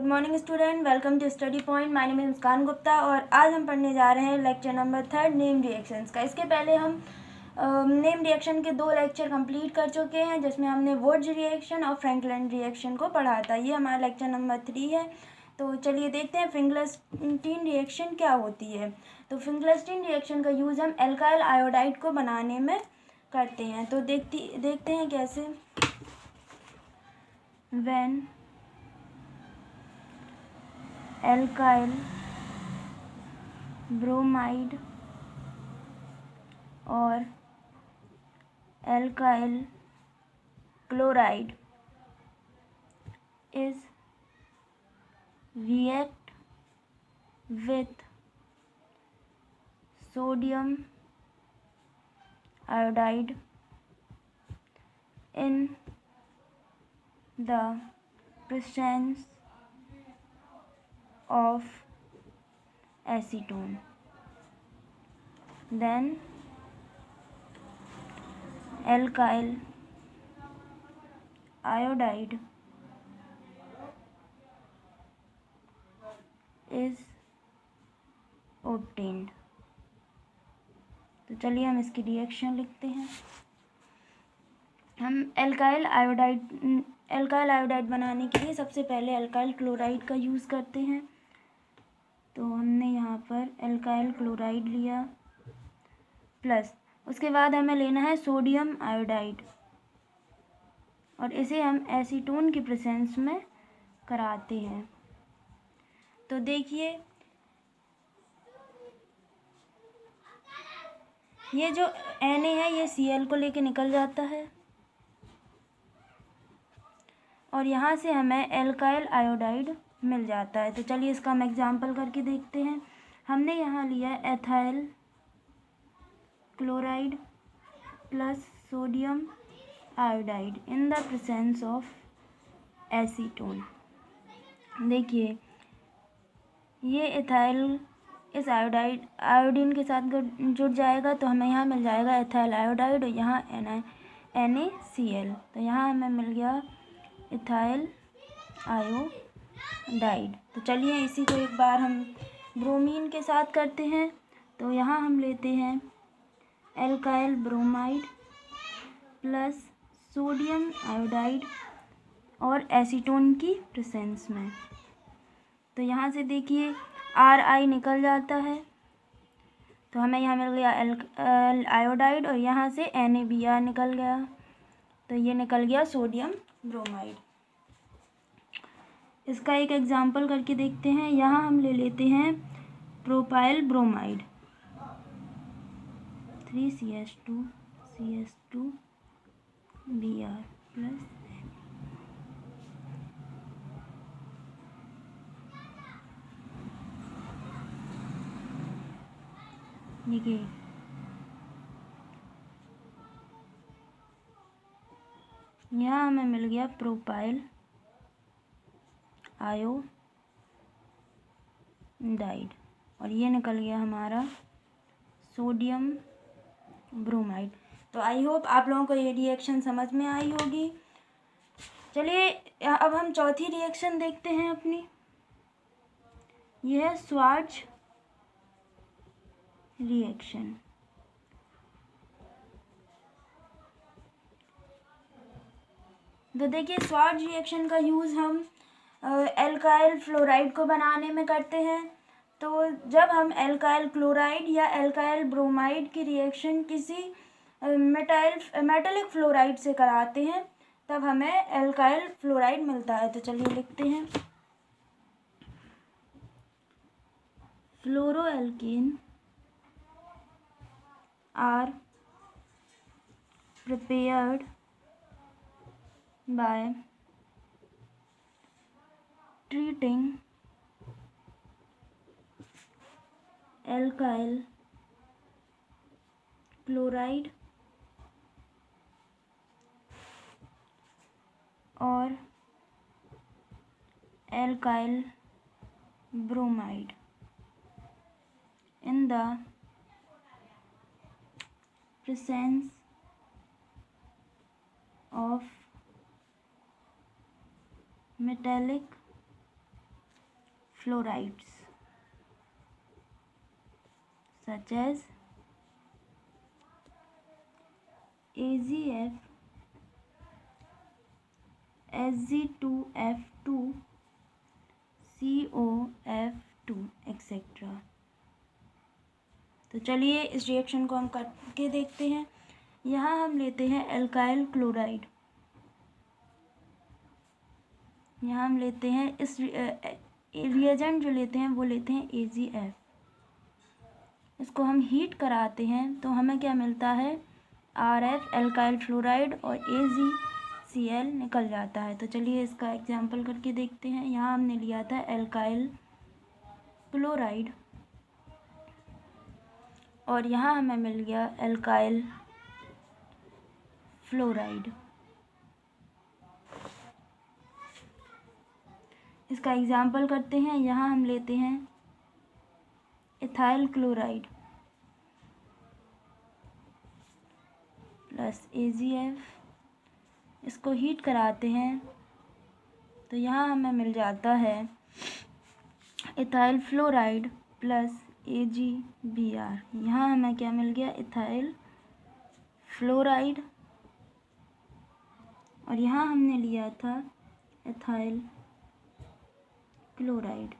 Good morning student, welcome to study point. My name is Muskan Gupta और आज हम पढ़ने जा रहे हैं लेक्चर नंबर 3 नेम रिएक्शंस का। इसके पहले हम नेम रिएक्शन के 2 लेक्चर कंप्लीट कर चुके हैं, जिसमें हमने वुड्स रिएक्शन और फ्रैंकलिन रिएक्शन को पढ़ा था। ये हमारा लेक्चर नंबर 3 है। तो चलिए देखते हैं फिंगलस्टीन रिएक्शन क्या होती है। तो फिंगलस्टीन रिएक्शन का यूज़ हम एल्काइल आयोडाइड को बनाने में करते हैं। तो देखते हैं कैसे। व्हेन एल्काइल ब्रोमाइड और alkyl chloride is react with sodium iodide in the presence of acetone, then alkyl iodide is obtained। तो चलिए हम इसकी रिएक्शन लिखते हैं। हम एल्काइल आयोडाइड बनाने के लिए सबसे पहले एल्काइल क्लोराइड का यूज़ करते हैं। तो हमने यहाँ पर एल्काइल क्लोराइड लिया, प्लस उसके बाद हमें लेना है सोडियम आयोडाइड और इसे हम एसीटोन की प्रेजेंस में कराते हैं। तो देखिए, ये जो Na है ये Cl को लेके निकल जाता है और यहाँ से हमें एल्काइल आयोडाइड मिल जाता है। तो चलिए इसका हम एग्जांपल करके देखते हैं। हमने यहाँ लिया ethyl chloride plus sodium iodide in the presence of acetone. देखिए, ये एथाइल इस आयोडीन के साथ जुड़ जाएगा तो हमें यहाँ मिल जाएगा एथाइल आयोडाइड और यहाँ NaCl। तो यहाँ हमें मिल गया एथाइल आयोडाइड। तो चलिए इसी को एक बार हम ब्रोमीन के साथ करते हैं। तो यहाँ हम लेते हैं alkyl bromide plus sodium iodide और एसीटोन की प्रेजेंस में। तो यहाँ से देखिए Ri निकल जाता है तो हमें यहाँ मिल गया आयोडाइड और यहाँ से NaBr निकल गया। तो ये निकल गया सोडियम ब्रोमाइड। इसका एक एग्जांपल करके देखते हैं। यहाँ हम ले लेते हैं प्रोपाइल ब्रोमाइड 3CH2CH2Br प्लस देखिए यहाँ हमें मिल गया प्रोपाइल आयोडाइड और ये निकल गया हमारा सोडियम ब्रोमाइड। तो आई होप आप लोगों को ये रिएक्शन समझ में आई होगी। चलिए अब हम चौथी रिएक्शन देखते हैं अपनी। यह है स्वार्ट्ज रिएक्शन। तो देखिए, स्वार्ट्ज रिएक्शन का यूज़ हम एल्काइल फ्लोराइड को बनाने में करते हैं। तो जब हम एल्काइल क्लोराइड या एल्काइल ब्रोमाइड की रिएक्शन किसी मेटालिक फ्लोराइड से कराते हैं तब हमें एल्काइल फ्लोराइड मिलता है। तो चलिए लिखते हैं फ्लोरोएल्केन are prepared by treating alkyl chloride और alkyl bromide in the presence of metallic fluorides such as AgF, Hg2F2, COF2 etcetera. तो चलिए इस रिएक्शन को हम करके देखते हैं। यहाँ हम लेते हैं एल्काइल क्लोराइड, यहाँ हम लेते हैं इस रिएजेंट जो लेते हैं वो लेते हैं AgF। इसको हम हीट कराते हैं तो हमें क्या मिलता है, RF एल्काइल फ्लोराइड और AgCl निकल जाता है। तो चलिए इसका एग्जाम्पल करके देखते हैं। यहाँ हमने लिया था एल्काइल क्लोराइड और यहाँ हमें मिल गया एल्काइल फ्लोराइड। इसका एग्जाम्पल करते हैं। यहाँ हम लेते हैं इथाइल क्लोराइड प्लस AgF, इसको हीट कराते हैं तो यहाँ हमें मिल जाता है इथाइल फ्लोराइड प्लस AgBr। यहाँ हमें क्या मिल गया, इथाइल फ्लोराइड और यहाँ हमने लिया था इथाइल क्लोराइड।